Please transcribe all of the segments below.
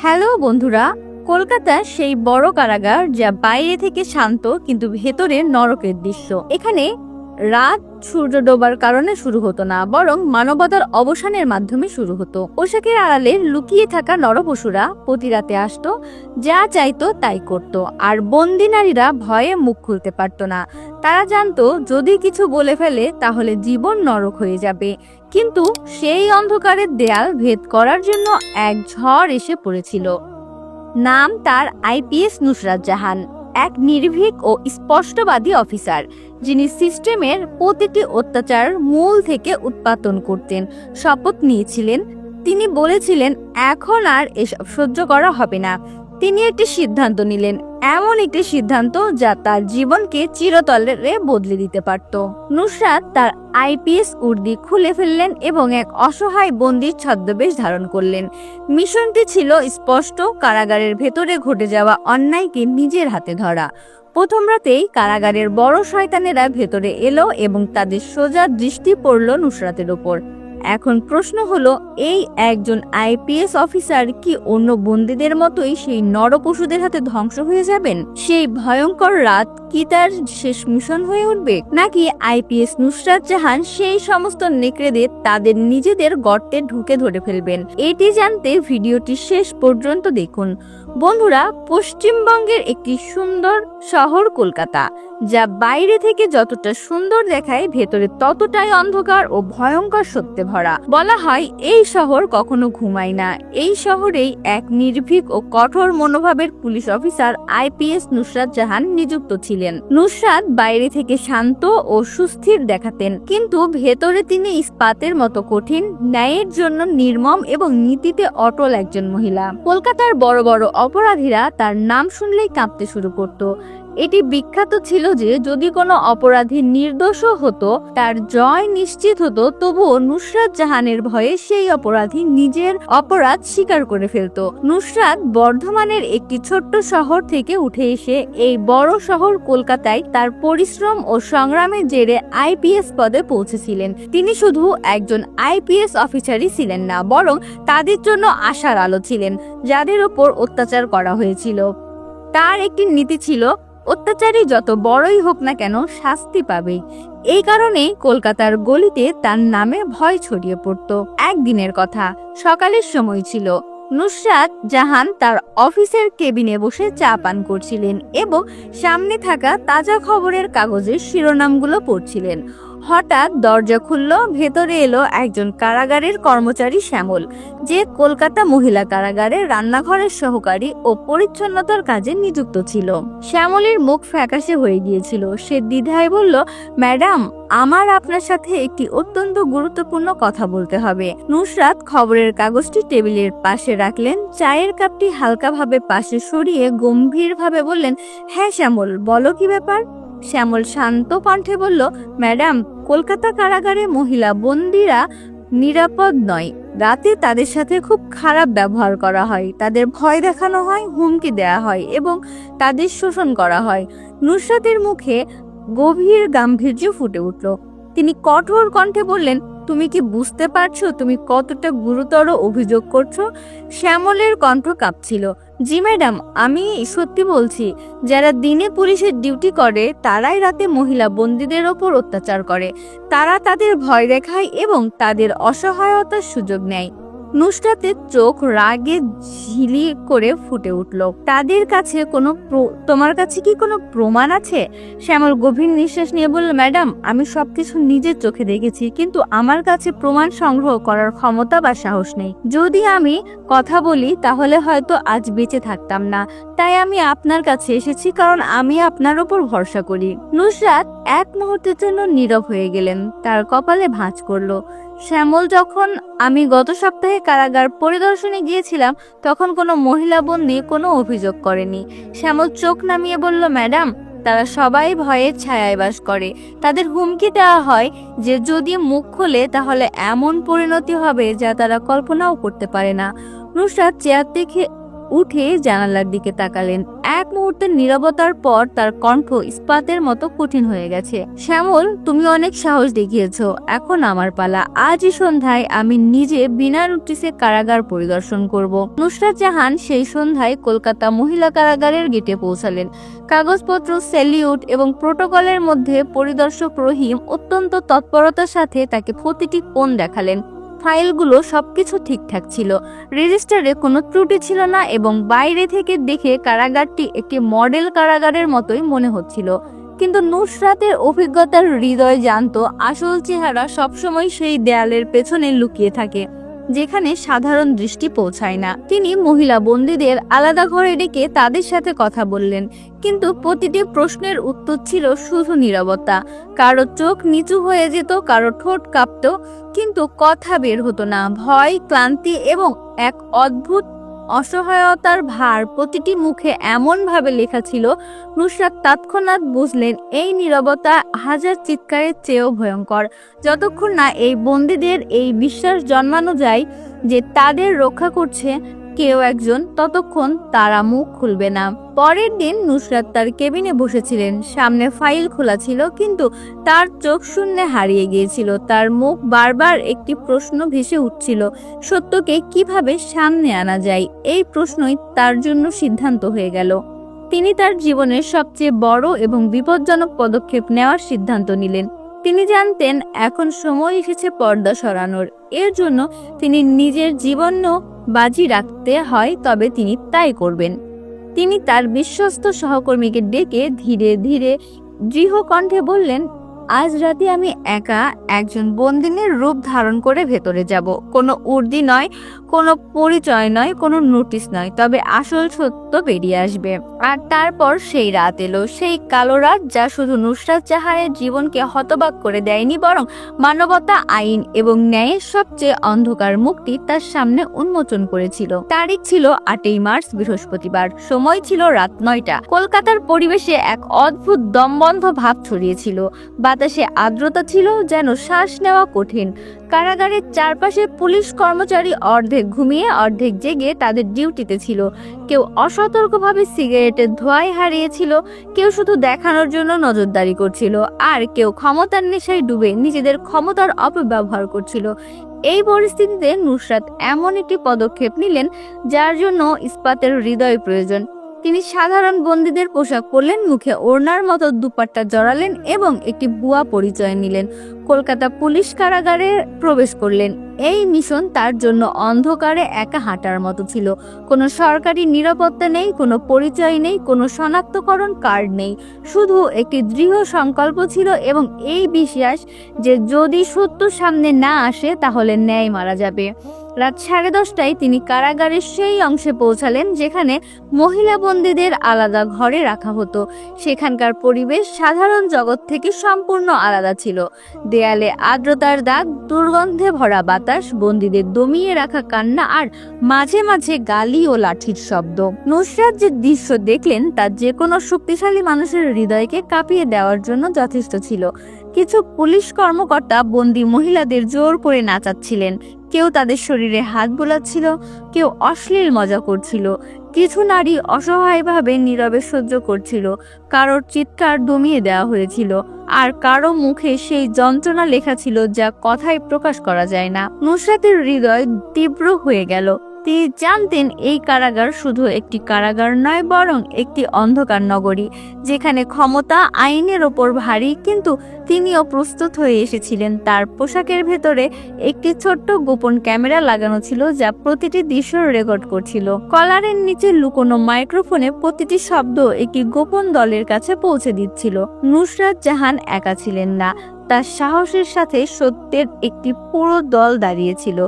Hello বন্ধুরা, কলকাতা সেই বড় কারাগার যা বাইরে থেকে শান্ত কিন্তু ভেতরে নরকের দৃশ্য। এখানে রাত সূর্য ডোবার কারণে শুরু হতো না, বরং মানবতার অবসানের মাধ্যমে শুরু হতো। পোশাকের আড়ালে লুকিয়ে থাকা নরপশুরা প্রতি রাতে আসতো, যা চাইতো তাই করত, আর বন্দি নারীরা ভয়ে মুখ খুলতে পারত না। তারা জানতো যদি কিছু বলে ফেলে তাহলে জীবন নরক হয়ে যাবে। কিন্তু সেই অন্ধকারের দেয়াল ভেদ করার জন্য এক ঝড় এসে পড়েছিল। নাম তার আইপিএস নুসরাত জাহান, এক নির্ভীক ও স্পষ্টবাদী অফিসার, যিনি সিস্টেমের প্রতিটি অত্যাচার মূল থেকে উৎপাদন করতেন। শপথ নিয়েছিলেন, তিনি বলেছিলেন এখন আর এসব সহ্য করা হবে না। তিনি একটি সিদ্ধান্ত নিলেন, এমন একটি সিদ্ধান্ত যা তার জীবনকে চিরতরে বদলে দিতে পারত। নুসরাত তার আইপিএস উর্দি খুলে ফেললেন এবং এক অসহায় বন্দির ছদ্মবেশ ধারণ করলেন। মিশনটি ছিল স্পষ্ট, কারাগারের ভেতরে ঘটে যাওয়া অন্যায়কে নিজের হাতে ধরা। প্রথম রাতেই কারাগারের বড় শয়তানেরা ভেতরে এলো এবং তাদের সোজা দৃষ্টি পড়ল নুসরাতের ওপর। এখন প্রশ্ন হলো, এই একজন আইপিএস অফিসার কি অন্য বন্দীদের মতোই সেই নরপশুদের হাতে ধ্বংস হয়ে যাবেন? সেই ভয়ঙ্কর রাত কি তার শেষ মিশন হয়ে উঠবে, নাকি আইপিএস নুসরাত জাহান সেই সমস্ত নেকড়েদের তাদের নিজেদের গর্তে ঢুকে ধরে ফেলবেন? এটি জানতে ভিডিওটি শেষ পর্যন্ত দেখুন। বন্ধুরা, পশ্চিমবঙ্গের একটি সুন্দর শহর কলকাতা, যা বাইরে থেকে যতটা সুন্দর দেখায় ভেতরে ততটাই অন্ধকার ও ভয়ঙ্কর সত্যে ভরা। বলা হয় এই শহর কখনো ঘুমায় না। এই শহরেই এক নির্ভীক ও কঠোর মনোভাবের police officer IPS Nusrat Jahan নিযুক্ত ছিলেন। নুসরাত বাইরে থেকে শান্ত ও সুস্থির দেখাতেন, কিন্তু ভেতরে তিনি ইস্পাতের মতো কঠিন, ন্যায়ের জন্য নির্মম এবং নীতিতে অটল একজন মহিলা। কলকাতার বড় বড় অপরাধীরা তার নাম শুনলেই কাঁপতে শুরু করত। এটি বিখ্যাত ছিল যে যদি কোনো অপরাধী নির্দোষও হতো, তার জয় নিশ্চিত হতো, তবুও নুসরাত জাহানের ভয়ে সেই অপরাধী নিজের অপরাধ স্বীকার করে ফেলত। নুসরাত বর্ধমানের একটি ছোট্ট শহর থেকে উঠে এসে এই বড় শহর কলকাতায় তার পরিশ্রম ও সংগ্রামের জেরে আইপিএস পদে পৌঁছেছিলেন। তিনি শুধু একজন আইপিএস অফিসারই ছিলেন না, বরং তাদের জন্য আশার আলো ছিলেন, যাদের উপর অত্যাচার করা হয়েছিল। তার একটি নীতি ছিল, অত্যাচারী যত বড়ই হোক না কেন শাস্তি পাবে। এই কারণেই কলকাতার গলিতে তার নামে ভয় ছড়িয়ে পড়ত। একদিনের কথা, সকালের সময় ছিল। নুসরাত জাহান তার অফিসের কেবিনে বসে চা পান করছিলেন এবং সামনে থাকা তাজা খবরের কাগজের শিরোনামগুলো পড়ছিলেন। হঠাৎ দরজা খুলল, ভেতরে এলো একজন কারাগারের কর্মচারী শ্যামল, যে কলকাতা মহিলা কারাগারের রান্নাঘরের সহকারী ও পরিচ্ছন্নতার কাজে নিযুক্ত ছিল। শ্যামলের মুখ ফ্যাকাশে হয়ে গিয়েছিল। সে দ্বিধায় বলল, ম্যাডাম, আমার আপনার সাথে একটি অত্যন্ত গুরুত্বপূর্ণ কথা বলতে হবে। নুসরাত খবরের কাগজটি টেবিলের পাশে রাখলেন, চায়ের কাপটি হালকাভাবে পাশে সরিয়ে গম্ভীরভাবে বললেন, হ্যাঁ শ্যামল, বলো কি ব্যাপার? শ্যামল শান্ত কণ্ঠে বলল, ম্যাডাম, কলকাতা কারাগারে মহিলা বন্দীরা নিরাপদ নয়। রাতে তাদের সাথে খুব খারাপ ব্যবহার করা হয়, তাদের ভয় দেখানো হয়, হুমকি দেওয়া হয় এবং তাদের শোষণ করা হয়। নুসরাতের মুখে গভীর গাম্ভীর্য ফুটে উঠল। তিনি কঠোর কণ্ঠে বললেন, তুমি কি বুঝতে পারছো তুমি কতটা গুরুতর অভিযোগ করছো? শ্যামলের কণ্ঠ কাঁপছিল। জি ম্যাডাম, আমি সত্যি বলছি। যারা দিনে পুলিশের ডিউটি করে তারাই রাতে মহিলা বন্দীদের ওপর অত্যাচার করে। তারা তাদের ভয় দেখায় এবং তাদের অসহায়তার সুযোগ নেয়। নুসরাতের চোখ রাগে ঝিলি করে ফুটে উঠল। তাদের কাছে তোমার কাছে কি কোনো প্রমাণ আছে? শ্যামল গভীর নিঃশ্বাস নিয়ে বলল, ম্যাডাম, আমি সবকিছু নিজের চোখে দেখেছি, কিন্তু আমার কাছে প্রমাণ সংগ্রহ করার ক্ষমতা বা সাহস নেই। যদি আমি কথা বলি তাহলে হয়তো আজ বেঁচে থাকতাম না। তাই আমি আপনার কাছে এসেছি, কারণ আমি আপনার ওপর ভরসা করি। নুসরাত এক মুহূর্তের জন্য নীরব হয়ে গেলেন। তার কপালে ভাঁজ করলো। শ্যামল, যখন আমি গত সপ্তাহে কারাগার পরিদর্শনে গিয়েছিলাম তখন কোনো মহিলা বন্দী কোনো অভিযোগ করেনি। শ্যামল চোখ নামিয়ে বলল, ম্যাডাম, তারা সবাই ভয়ের ছায়ায় বাস করে। তাদের হুমকি দেওয়া হয় যে যদি মুখ খোলে তাহলে এমন পরিণতি হবে যা তারা কল্পনাও করতে পারে না। নুসরাত চেয়ার থেকে উঠে জানালার দিকে তাকালেন। এক মুহূর্তের নীরবতার পর তার কণ্ঠ ইস্পাতের মতো কঠিন হয়ে গেছে। শ্যামল, তুমি অনেক সাহস দেখিয়েছো, এখন আমার পালা। আজই সন্ধ্যায় আমি নিজে বিনা নোটিশে কারাগার পরিদর্শন করব। নুসরাত জাহান সেই সন্ধ্যায় কলকাতা মহিলা কারাগারের গেটে পৌঁছালেন। কাগজপত্র, স্যালিউট এবং প্রোটোকলের মধ্যে পরিদর্শক রহিম অত্যন্ত তৎপরতার সাথে তাকে প্রতিটি কোণ দেখালেন। ফাইলগুলো সবকিছু ঠিকঠাক ছিল, রেজিস্টারে কোনো ত্রুটি ছিল না এবং বাইরে থেকে দেখে কারাগারটি একটি মডেল কারাগারের মতোই মনে হচ্ছিল। কিন্তু নুসরাতের অভিজ্ঞতার হৃদয় জানতো আসল চেহারা সবসময় সেই দেয়ালের পেছনে লুকিয়ে থাকে, যেখানে সাধারণ দৃষ্টি পৌঁছায় না। তিনি মহিলা বন্দীদের আলাদা ঘরে ডেকে তাদের সাথে কথা বললেন, কিন্তু প্রতিটি প্রশ্নের উত্তর ছিল শুধু নীরবতা। কারো চোখ নিচু হয়ে যেত, কারো ঠোঁট কাঁপতো, কিন্তু কথা বের হতো না। ভয়, ক্লান্তি এবং এক অদ্ভুত অসহায়তার ভার প্রতিটি মুখে এমন ভাবে লেখা ছিল, নুসরাত তৎক্ষণাৎ বুঝলেন এই নীরবতা হাজার চিৎকারের চেয়েও ভয়ঙ্কর। যতক্ষণ না এই বন্দীদের এই বিশ্বাস জন্মানো যায় যে তাদের রক্ষা করছে কেউ একজন, ততক্ষণ তারা মুখ খুলবে না। পরের দিন নুসরাত তার কেবিনে বসেছিলেন। সামনে ফাইল খোলা ছিল, কিন্তু তার চোখ শূন্যে হারিয়ে গিয়েছিল। তার মুখ বারবার একটি প্রশ্ন ভেসে উঠছিল, সত্যকে কিভাবে সামনে আনা যায়। এই প্রশ্নই তার জন্য সিদ্ধান্ত হয়ে গেল। তিনি তার জীবনের সবচেয়ে বড় এবং বিপজ্জনক পদক্ষেপ নেওয়ার সিদ্ধান্ত নিলেন। তিনি জানতেন এখন সময় এসেছে পর্দা সরানোর। এর জন্য তিনি নিজের জীবনও বাজি রাখতে হয়, তবে তিনি তাই করবেন। তিনি তার বিশ্বস্ত সহকর্মীকে ডেকে ধীরে ধীরে দৃঢ় কণ্ঠে বললেন, আজ রাতে আমি একা একজন বন্দিনীর রূপ ধারণ করে ভেতরে যাব। কোনো উর্দি নয়, কোনো পরিচয় নয়, কোনো নোটিশ নয়, তবে আসল সত্য বেরিয়ে আসবে। আর তারপর সেই রাত এলো, সেই কালো রাত যা শুধু নুসরাত জাহানের জীবনকে হতবাক করে দেয়নি, বরং মানবতা, আইন এবং ন্যায়ের সবচেয়ে অন্ধকার মুখটি তার সামনে উন্মোচন করেছিল। তারিখ ছিল 8ই মার্চ, বৃহস্পতিবার। সময় ছিল রাত 9টা। কলকাতার পরিবেশে এক অদ্ভুত দমবন্ধ ভাব ছড়িয়েছিল। বাতাসে আর্দ্রতা ছিল, যেন শ্বাস নেওয়া কঠিন। কারাগারের চারপাশে পুলিশ কর্মচারী অর্ধেক ঘুমিয়ে অর্ধেক জেগে তাদের ডিউটিতে ছিল। কেউ অসতর্কভাবে সিগারেটের ধোঁয়ায় হারিয়েছিল, কেউ শুধু দেখানোর জন্য নজরদারি করছিল, আর কেউ ক্ষমতার নেশায় ডুবে নিজেদের ক্ষমতার অপব্যবহার করছিল। এই পরিস্থিতিতে নুসরাত এমন একটি পদক্ষেপ নিলেন যার জন্য ইস্পাতের হৃদয় প্রয়োজন। তিনি সাধারণ বন্দীদের পোশাক পরলেন, মুখে ওড়নার মতো দুপাট্টা জড়ালেন এবং একটি ভুয়া পরিচয় নিলেন। কলকাতা পুলিশ কারাগারে প্রবেশ করলেন। এই মিশন তার জন্য অন্ধকারে একা হাঁটার মতো ছিল। কোনো সরকারি নিরাপত্তা নেই, কোনো পরিচয় নেই, কোনো শনাক্তকরণ কার্ড নেই। শুধু একটি দৃঢ় সংকল্প ছিল এবং এই বিশ্বাস যে যদি সত্য সামনে না আসে তাহলে ন্যায় মারা যাবে। রাত 10:30টায় তিনি কারাগারের সেই অংশে পৌঁছালেন যেখানে মহিলা বন্দীদের আলাদা ঘরে রাখা হতো। সেখানকার পরিবেশ সাধারণ জগৎ থেকে সম্পূর্ণ আলাদা ছিল। দেয়ালে আর্দ্রতার দাগ, দুর্গন্ধে ভরা বাতাস, বন্দীদের দমিয়ে রাখা কান্না আর মাঝে মাঝে গালি ও লাঠির শব্দ। নুসরাত যে দৃশ্য দেখলেন তা যে কোনো শক্তিশালী মানুষের হৃদয়কে কাঁপিয়ে দেওয়ার জন্য যথেষ্ট ছিল। কিছু পুলিশ কর্মকর্তা বন্দী মহিলাদের জোর করে নাচাচ্ছিলেন, কেউ তাদের শরীরে হাত বোলাচ্ছিল, কেউ অশ্লীল মজা করছিল। কিছু নারী অসহায়ভাবে নীরবে সহ্য করছিল, কারোর চিৎকার দমিয়ে দেওয়া হয়েছিল, আর কারো মুখে সেই যন্ত্রণা লেখা ছিল যা কথায় প্রকাশ করা যায় না। নুসরাতের হৃদয় তীব্র হয়ে গেল। তিনি জানতেন এই কারাগার শুধু একটি কারাগার নয়, বরং একটি অন্ধকার নগরী যেখানে ক্ষমতা আইনের ওপর ভারী। কিন্তু তিনিও প্রস্তুত হয়ে এসেছিলেন। তার পোশাকের ভেতরে একটি ছোট্ট গোপন ক্যামেরা লাগানো ছিল যা প্রতিটি দৃশ্য রেকর্ড করছিল। কলারের নিচে লুকোনো মাইক্রোফোনে প্রতিটি শব্দ একটি গোপন দলের কাছে পৌঁছে দিচ্ছিল। নুসরাত জাহান একা ছিলেন না, তার সাহসের সাথে সত্যের একটি পুরো দল দাঁড়িয়েছিল।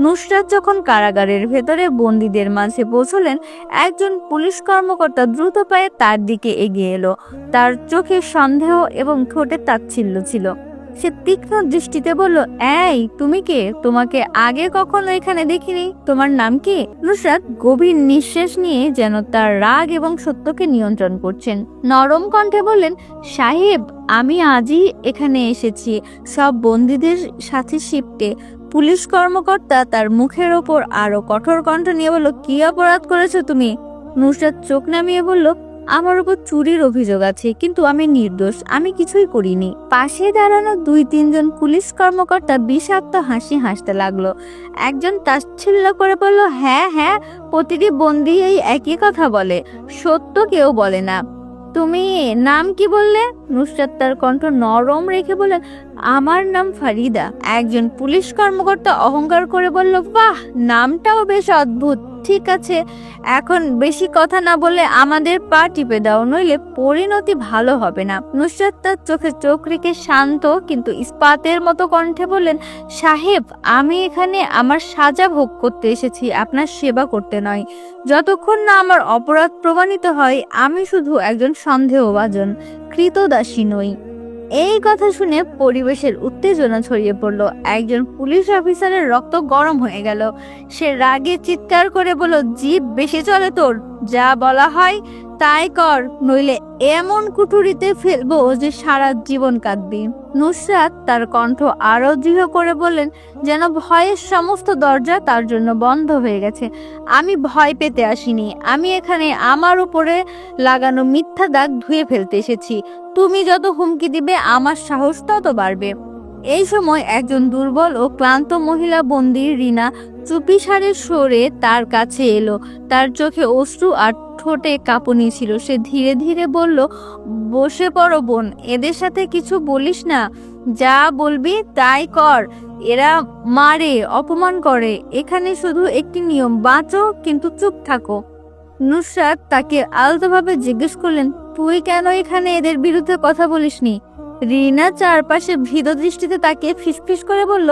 নুসরাত যখন কারাগারের ভেতরে বন্দীদের মাঝে পৌঁছলেন, একজন পুলিশ কর্মকর্তা দ্রুত পায়ে তার দিকে এগিয়ে এলো। তার চোখে সন্দেহ এবং ঠোঁটে তাচ্ছিল্য ছিল। সে তীক্ষ্ণ দৃষ্টিতে বলল, এই তুমি কে? তোমাকে আগে কখনো এখানে দেখিনি। তোমার নাম কি? নুসরাত গভীর নিঃশ্বাস নিয়ে যেন তার রাগ এবং সত্যকে নিয়ন্ত্রণ করছেন নরম কণ্ঠে বললেন, সাহেব, আমি আজই এখানে এসেছি সব বন্দীদের সাথে শিফটে। পুলিশ কর্মকর্তা তার মুখের ওপর আরো কঠোর কণ্ঠ নিয়ে বলল, কি অপরাধ করেছো তুমি? নুসরাত চোখ নামিয়ে বলল, আমার উপর চুরির অভিযোগ আছে, কিন্তু আমি নির্দোষ, আমি কিছুই করিনি। পাশে দাঁড়ানো 2-3 জন পুলিশ কর্মকর্তা বিষাক্ত হাসি হাসতে লাগলো। একজন তাচ্ছিল্য করে বলল, হ্যাঁ হ্যাঁ, প্রতিটি বন্দী এই একই কথা বলে, সত্য কেউ বলে না। তুমি নাম কি বললে? নুসরাত তার কণ্ঠ নরম রেখে বললেন, আমার নাম ফারিদা। একজন পুলিশ কর্মকর্তা অহংকার করে বলল, বাহ, নামটাও বেশ অদ্ভুত। ঠিক আছে, এখন বেশি কথা না বলে আমাদের পা টিপে দাও, নইলে পরিণতি ভালো হবে না। নুসরাত তার চোখে চোখ রেখে শান্ত কিন্তু ইস্পাতের মতো কণ্ঠে বললেন, সাহেব, আমি এখানে আমার সাজা ভোগ করতে এসেছি, আপনার সেবা করতে নয়। যতক্ষণ না আমার অপরাধ প্রমাণিত হয়, আমি শুধু একজন সন্দেহভাজন, কৃতদাসী নই। এই কথা শুনে পরিবেশের উত্তেজনা ছড়িয়ে পড়ল। একজন পুলিশ অফিসারের রক্ত গরম হয়ে গেল। সে রাগে চিৎকার করে বলল, জিভ বেশি চলে তোর? যা বলা হয় তাই কর, নইলে এমন কুঠুরিতে ফেলবো যে সারা জীবন কাঁদবি। নুসরাত তার কণ্ঠ আরো দৃঢ় করে বললেন, যেন ভয়ের সমস্ত দরজা তার জন্য বন্ধ হয়ে গেছে। আমি ভয় পেতে আসিনি, আমি এখানে আমার উপরে লাগানো মিথ্যা দাগ ধুয়ে ফেলতে এসেছি। তুমি যত হুমকি দিবে আমার সাহস তত বাড়বে। এই সময় একজন দুর্বল ও ক্লান্ত মহিলা বন্দী রিনা চুপিসারে সরে তার কাছে এলো। তার চোখে অশ্রু আর ঠোঁটে কাঁপুনি ছিল। সে ধীরে ধীরে বলল, বসে পড়ো বোন, এদের সাথে কিছু বলিস না, যা বলবি তাই কর। এরা মারে, অপমান করে। এখানে শুধু একটি নিয়ম, বাঁচো কিন্তু চুপ থাকো। নুসরাত তাকে আলতোভাবে জিজ্ঞেস করলেন, তুই কেন এখানে এদের বিরুদ্ধে কথা বলিসনি? রিনা চারপাশে ভীত দৃষ্টিতে তাকে ফিসফিস করে বলল,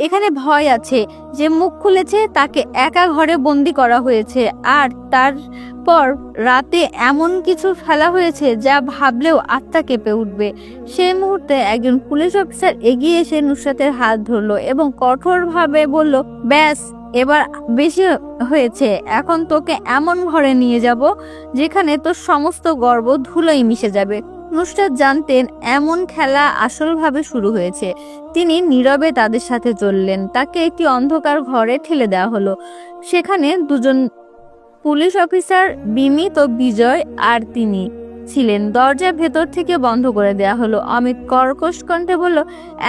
এখানে ভয় আছে। যে মুখ খুলেছে তাকে একা ঘরে বন্দি করা হয়েছে, আর তারপর রাতে এমন কিছু ফেলা হয়েছে যা ভাবলেও আত্মা কেঁপে উঠবে। সেই মুহূর্তে একজন পুলিশ অফিসার এগিয়ে এসে নুসরাতের হাত ধরলো এবং কঠোরভাবে বলল, ব্যাস, এবার বেশি হয়েছে। এখন তোকে এমন ঘরে নিয়ে যাব যেখানে তোর সমস্ত গর্ব ধুলোয় মিশে যাবে। নুসরাত জানতেন এমন খেলা আসলভাবে শুরু হয়েছে। তিনি নীরবে তাদের সাথে চললেন। তাকে একটি অন্ধকার ঘরে ঠেলে দেওয়া হলো। সেখানে 2 জন পুলিশ অফিসার, বিমিত ও বিজয়, আর তিনি ছিলেন। দরজা ভেতর থেকে বন্ধ করে দেয়া হলো। অমিত কর্কশ কণ্ঠে বলল,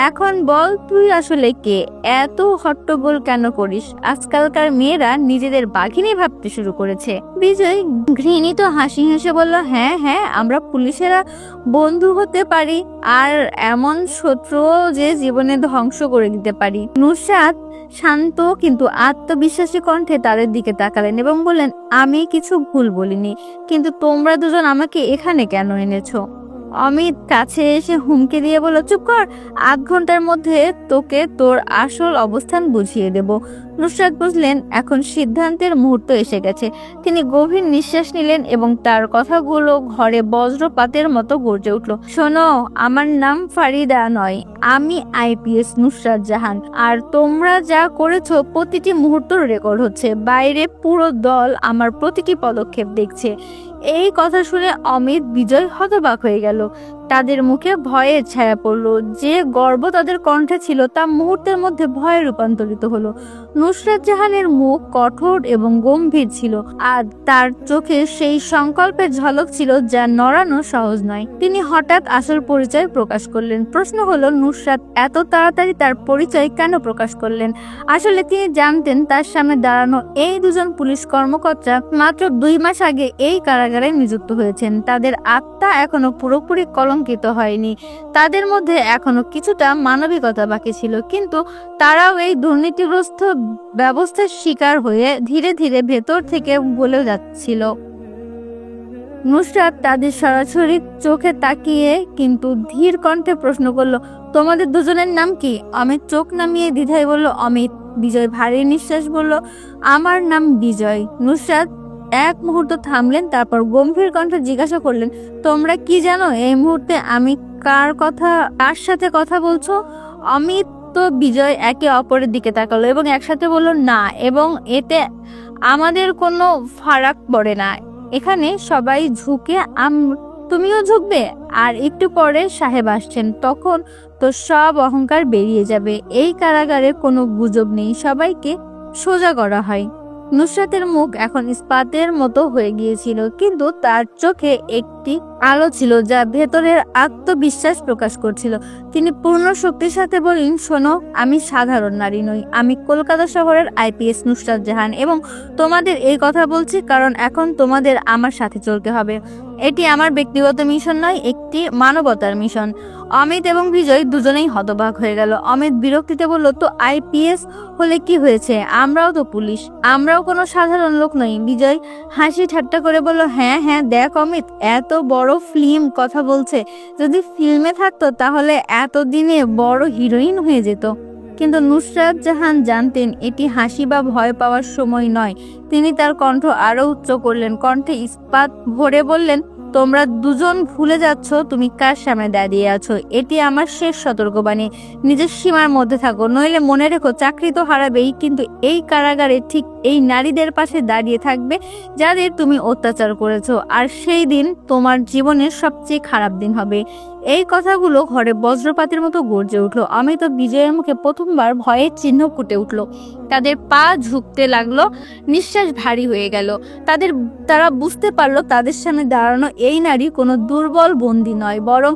এখন বল, তুই আসলে কে? এত হট্টগোল কেন করিস? আজকালকার মেয়েরা নিজেদের বাঘিনী ভাবতে শুরু করেছে। বিজয় ঘৃণিত হাসি হেসে বলল, হ্যাঁ হ্যাঁ, আমরা পুলিশেরা বন্ধু হতে পারি, আর এমন শত্রুও যে জীবনে ধ্বংস করে দিতে পারি। নুসরাত শান্ত কিন্তু আত্মবিশ্বাসী কণ্ঠে তাদের দিকে তাকালেন এবং বললেন, আমি কিছু ভুল বলিনি, কিন্তু তোমরা 2জন আমাকে এখানে কেন এনেছো? অমিত কাছে এসে হুমকি দিয়ে বলল, চুপ কর, 8 ঘন্টার মধ্যে তোকে তোর আসল অবস্থান বুঝিয়ে দেব। নুসরাত বুঝলেন এখন সিদ্ধান্তের মুহূর্ত এসে গেছে। তিনি গভীর নিঃশ্বাস নিলেন এবং তার কথাগুলো ঘরে বজ্রপাতের মতো গর্জে উঠল, শোনো, আমার নাম ফারিদা নয়, আমি আইপিএস নুসরাত জাহান। আর তোমরা যা করেছো প্রতিটি মুহূর্ত রেকর্ড হচ্ছে। বাইরে পুরো দল আমার প্রতিটি পদক্ষেপ দেখছে। এই কথা শুনে অমিত, বিজয় হতবাক হয়ে গেল। তাদের মুখে ভয়ের ছায়া পড়ল। যে গর্ব তাদের কণ্ঠে ছিল তা মুহূর্তের মধ্যে ভয়ে রূপান্তরিত হলো। নুসরাত জাহানের মুখ কঠোর এবং গম্ভীর ছিল, আর তার চোখে সেই সংকল্পের ঝলক ছিল যা নড়ানো সহজ নয়। তিনি হঠাৎ আসল পরিচয় প্রকাশ করলেন। প্রশ্ন হলো, নুসরাত এত তাড়াতাড়ি তার পরিচয় কেন প্রকাশ করলেন? আসলে তিনি জানতেন তার সামনে দাঁড়ানো এই 2 জন পুলিশ কর্মকর্তা মাত্র 2 মাস আগে এই কারাগারে নিযুক্ত হয়েছেন। তাদের আত্মা এখনো পুরোপুরি কলঙ্কিত হয়নি। তাদের মধ্যে এখনো কিছুটা মানবিকতা বাকি ছিল, কিন্তু তারাও এই দুর্নীতিগ্রস্ত ব্যবস্থার শিকার হয়ে ধীরে ধীরে ভেতর থেকে বলে যাচ্ছিল। নুসরাত তাদের সরাসরি চোখে তাকিয়ে কিন্তু ধীর কণ্ঠে প্রশ্ন করলো, তোমাদের 2 জনের নাম কি? অমিত চোখ নামিয়ে দ্বিধায় বলল, অমিত। বিজয় ভারী নিঃশ্বাস বলল, আমার নাম বিজয়। নুসরাত এক মুহূর্ত থামলেন, তারপর গম্ভীর কণ্ঠে জিজ্ঞাসা করলেন, তোমরা কি জানো এই মুহূর্তে আমি কার সাথে কথা বলছো? অমিত তো বিজয় একে অপরের দিকে তাকালো এবং একসাথে বলল, না, এবং এতে আমাদের কোনো ফারাক পড়ে না। এখানে সবাই ঝুঁকে তুমিও ঝুঁকবে? আর একটু পরে সাহেব আসছেন, তখন তো সব অহংকার বেরিয়ে যাবে। এই কারাগারে কোনো গুজব নেই, সবাইকে সোজা করা হয়। নুসরাতের মুখ এখন ইস্পাতের মতো হয়ে গিয়েছিল, কিন্তু তার চোখে একটি আলো ছিল যা ভেতরের আত্মবিশ্বাস প্রকাশ করছিল। তিনি পূর্ণ শক্তির সাথে বললেন, শোনো, আমি সাধারণ নারী নই, আমি কলকাতা শহরের আইপিএস নুসরাত জাহান, এবং তোমাদের এই কথা বলছি কারণ এখন তোমাদের আমার সাথে চলতে হবে। এটি আমার ব্যক্তিগত মিশন নয়, একটি মানবতার মিশন। অমিত এবং বিজয় দুজনেই হতবাক হয়ে গেল। অমিত বিরক্তিতে বলল, তো আইপিএস হলে কি হয়েছে? আমরাও তো পুলিশ, আমরাও কোনো সাধারণ লোক নই। বিজয় হাসি ঠাট্টা করে বলল, হ্যাঁ হ্যাঁ, দেখ অমিত, এত বড় ফিল্ম কথা বলছে, যদি ফিল্মে থাকতো তাহলে এতদিনে বড় হিরোইন হয়ে যেত। কিন্তু নুসরাত জাহান জানতেন এটি হাসি বা ভয় পাওয়ার সময় নয়। তিনি তার কণ্ঠ আরো উচ্চ করলেন, কণ্ঠে ইস্পাত ভরে বললেন, তোমরা দুজন ভুলে যাচ্ছ তুমি কার সামনে দাঁড়িয়ে আছো। এটি আমার শেষ সতর্কবাণী। নিজের সীমার মধ্যে থাকো, নইলে মনে রেখো চাকরি তো হারাবেই, কিন্তু এই কারাগারে ঠিক এই নারীদের পাশে দাঁড়িয়ে থাকবে যাদের তুমি অত্যাচার করেছো। আর সেই দিন তোমার জীবনের সবচেয়ে খারাপ দিন হবে। এই কথাগুলো ঘরে বজ্রপাতের মতো গর্জে উঠলো। অমিত বিজয়ের মুখে প্রথমবার ভয়ের চিহ্ন ফুটে উঠলো। তাদের পা ঝুঁকতে লাগলো, নিঃশ্বাস ভারী হয়ে গেল। তারা বুঝতে পারলো তাদের সামনে দাঁড়ানো এই নারী কোনো দুর্বল বন্দী নয়, বরং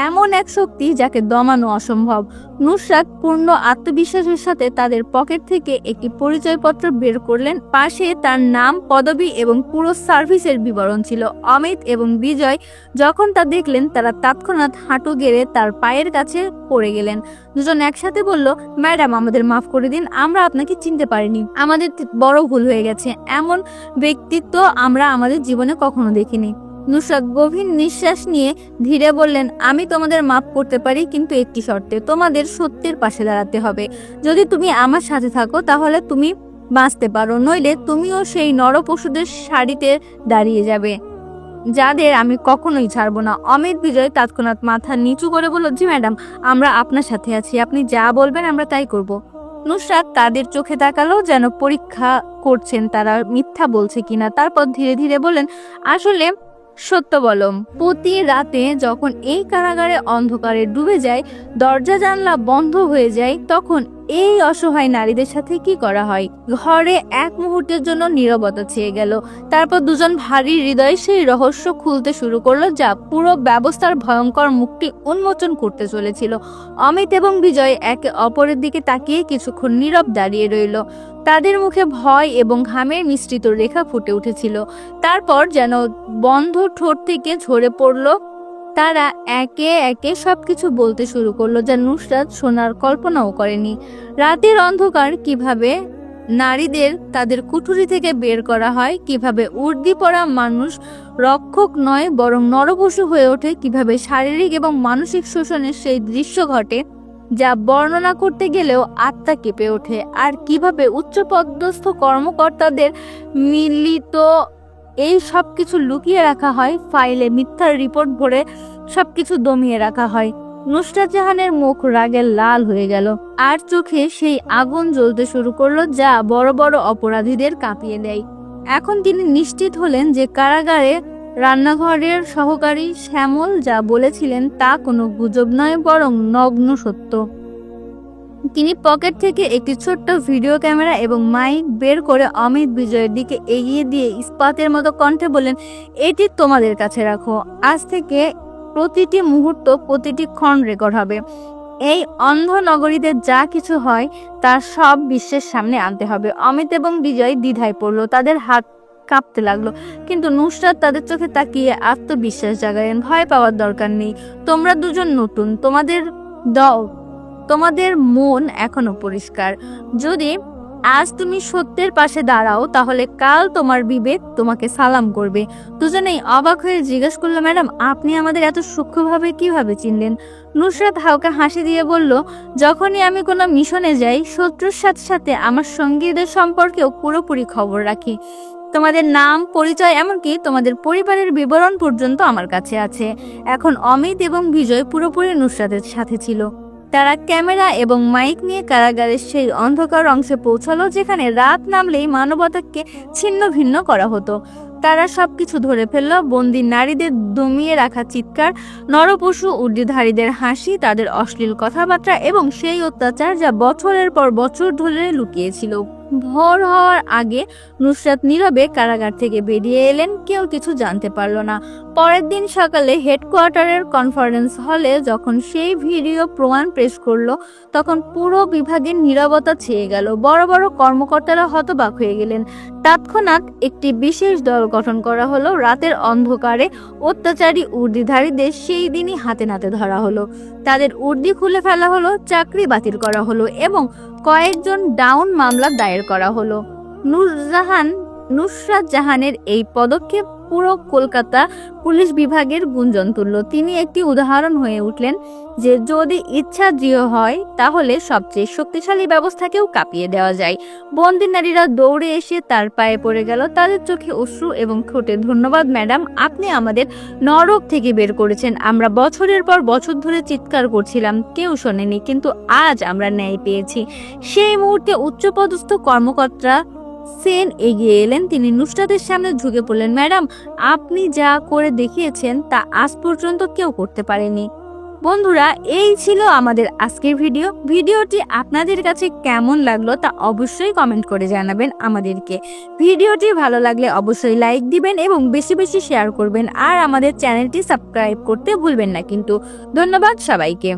এমন এক শক্তি যাকে দমানো অসম্ভব। নুসরাত পূর্ণ আত্মবিশ্বাসের সাথে তাদের পকেট থেকে একটি পরিচয়পত্র বের করলেন। পাশে তার নাম, পদবি এবং পুরো সার্ভিসের বিবরণ ছিল। অমিত এবং বিজয় যখন তা দেখলেন, তারা তৎক্ষণাৎ হাঁটু গেড়ে তার পায়ের কাছে পড়ে গেলেন। দুজন একসাথে বলল, ম্যাডাম, আমাদের মাফ করে দিন, আমরা আপনাকে চিনতে পারিনি, আমাদের বড় ভুল হয়ে গেছে। এমন ব্যক্তিত্ব আমরা আমাদের জীবনে কখনো দেখিনি। নুসরাত গভীর নিঃশ্বাস নিয়ে ধীরে বললেন, আমি তোমাদের মাফ করতে পারি, কিন্তু একটি শর্তে, তোমাদের সত্যের পাশে দাঁড়াতে হবে। যদি তুমি আমার সাথে থাকো তাহলে তুমি বাঁচতে পারো, নইলে তুমিও সেই নরপশুদের সারিতে দাঁড়িয়ে যাবে যাদের আমি কখনোই ছাড়বো না। অমিত বিজয় তৎক্ষণাৎ মাথা নিচু করে বলল, জি ম্যাডাম, আমরা আপনার সাথে আছি, আপনি যা বলবেন আমরা তাই করব। নুসরাত তাদের চোখে তাকালো, যেন পরীক্ষা করছেন তারা মিথ্যা বলছে কিনা। তারপর ধীরে ধীরে বললেন, আসলে সত্য বলো, প্রতি রাতে যখন এই কারাগারে অন্ধকারে ডুবে যায়, দরজা জানলা বন্ধ হয়ে যায়, তখন এই অসহায় নারীদের সাথে কি করা হয়? ঘরে এক মুহূর্তের জন্য নীরবতা ছেয়ে গেল। তারপর দুজন ভারী হৃদয়ে সেই রহস্য খুলতে শুরু করলো যা পুরো ব্যবস্থার ভয়ঙ্কর মুখটি উন্মোচন করতে চলেছিল। অমিত এবং বিজয় একে অপরের দিকে তাকিয়ে কিছুক্ষণ নীরব দাঁড়িয়ে রইল। তাদের মুখে ভয় এবং ঘামের মিশ্রিত রেখা ফুটে উঠেছিল। তারপর যেন বন্ধ ঠোঁট থেকে ঝরে পড়ল। তারা একে একে সবকিছু বলতে শুরু করলো যা নুসরাত শোনার কল্পনাও করেনি। রাতের অন্ধকার কিভাবে নারীদের তাদের কুঠুরি থেকে বের করা হয়, কিভাবে উর্দি পরা মানুষ রক্ষক নয় বরং নরপশু হয়ে ওঠে, কিভাবে শারীরিক এবং মানসিক শোষণের সেই দৃশ্য ঘটে যা বর্ণনা করতে গেলেও আত্মা কেঁপে ওঠে, আর কিভাবে উচ্চপদস্থ কর্মকর্তাদের মিলিত এই সবকিছু লুকিয়ে রাখা হয়, ফাইলে মিথ্যার রিপোর্ট ভরে সবকিছু দমিয়ে রাখা হয়। নুসরাত জাহানের মুখ রাগে লাল হয়ে গেল, আর চোখে সেই আগুন জ্বলতে শুরু করলো যা বড় বড় অপরাধীদের কাঁপিয়ে দেয়। এখন তিনি নিশ্চিত হলেন যে কারাগারে রান্নাঘরের সহকারী শ্যামল যা বলেছিলেন তা কোনো গুজব নয়, বরং নগ্ন সত্য। তিনি পকেট থেকে একটি ছোট্ট ভিডিও ক্যামেরা এবং মাইক বের করে অমিত বিজয়ের দিকে এগিয়ে দিয়ে ইস্পাতের মতো কণ্ঠে বললেন, এটি তোমাদের কাছে রাখো, আজ থেকে প্রতিটি মুহূর্ত, প্রতিটি ক্ষণ রেকর্ড হবে। এই অন্ধ নগরীদের যা কিছু হয় তার সব বিশ্বের সামনে আনতে হবে। অমিত এবং বিজয় দ্বিধায় পড়লো, তাদের হাত কাঁপতে লাগলো, কিন্তু নুসরাত তাদের চোখে তাকিয়ে আত্মবিশ্বাস জাগালেন, ভয় পাওয়ার দরকার নেই, তোমরা দুজন নতুন, তোমাদের মন এখনো পরিষ্কার। যদি আজ তুমি সত্যের পাশে দাঁড়াও তাহলে কাল তোমার বিবেক তোমাকে সালাম করবে। দুজনেই অবাক হয়ে জিজ্ঞেস করলো, ম্যাডাম, আপনি আমাদের এত সূক্ষ্মভাবে কিভাবে চিনলেন? নুসরাত হালকা হাসি দিয়ে বলল, যখনই আমি কোনো মিশনে যাই, শত্রুর সাথে সাথে আমার সঙ্গীদের সম্পর্কেও পুরোপুরি খবর রাখি। তোমাদের নাম, পরিচয়, এমনকি তোমাদের পরিবারের বিবরণ পর্যন্ত আমার কাছে আছে। এখন অমিত এবং বিজয় পুরোপুরি নুসরাতের সাথে ছিল। তারা ক্যামেরা এবং মাইক নিয়ে কারাগারের সেই অন্ধকার অংশে পৌঁছালো যেখানে রাত নামলেই মানবতাকে ছিন্ন ভিন্ন করা হতো। তারা সবকিছু ধরে ফেললো, বন্দি নারীদের দমিয়ে রাখা চিৎকার, নরপশু উর্দিধারীদের হাসি, তাদের অশ্লীল কথাবার্তা এবং সেই অত্যাচার যা বছরের পর বছর ধরে লুকিয়েছিল। ভোর হওয়ার আগে নুসরাত নীরবে কারাগার থেকে বেরিয়ে এলেন, কেউ কিছু জানতে পারল না। পরের দিন সকালে হেডকোয়ার্টারের কনফারেন্স হলে যখন সেই ভিডিও প্রমাণ পেশ করলো তখন পুরো বিভাগের নীরবতা ছেয়ে গেল। বড় বড় কর্মকর্তারা হতবাক হয়ে গেলেন। তৎক্ষণাৎ একটি বিশেষ দল গঠন করা হলো। রাতের অন্ধকারে অত্যাচারী উর্দিধারীদের সেই দিনই হাতে নাতে ধরা হলো। তাদের উর্দি খুলে ফেলা হলো, চাকরি বাতিল করা হলো এবং কয়েকজন ডাউন মামলা দায়ের করা হলো। নুসরাত জাহানের এই পদক্ষেপ পুরো কলকাতা পুলিশ বিভাগের গুঞ্জন তুলল। তিনি একটি উদাহরণ হয়ে উঠলেন যে যদি ইচ্ছা দৃঢ় হয় তাহলে সবচেয়ে শক্তিশালী ব্যবস্থাকেও কাঁপিয়ে দেওয়া যায়। বন্দি নারীরা দৌড়ে এসে তার পায়ে পড়ে গেল, তাদের চোখে অশ্রু এবং ঠোঁটে ধন্যবাদ ম্যাডাম, আপনি আমাদের নরক থেকে বের করেছেন। আমরা বছরের পর বছর ধরে চিৎকার করছিলাম, কেউ শোনেনি, কিন্তু আজ আমরা ন্যায় পেয়েছি। সেই মুহূর্তে উচ্চপদস্থ কর্মকর্তা সেন এগিয়ে এলেন। তিনি নুসরাতের সামনে ঝুঁকে পড়লেন, ম্যাডাম, আপনি যা করে দেখিয়েছেন তা আজ পর্যন্ত কেউ করতে পারেনি। বন্ধুরা, এই ছিল আমাদের আজকের ভিডিওটি আপনাদের কাছে কেমন লাগলো তা অবশ্যই কমেন্ট করে জানাবেন আমাদেরকে। ভিডিওটি ভালো লাগলে অবশ্যই লাইক দিবেন এবং বেশি বেশি শেয়ার করবেন আর আমাদের চ্যানেলটি সাবস্ক্রাইব করতে ভুলবেন না কিন্তু। ধন্যবাদ সবাইকে।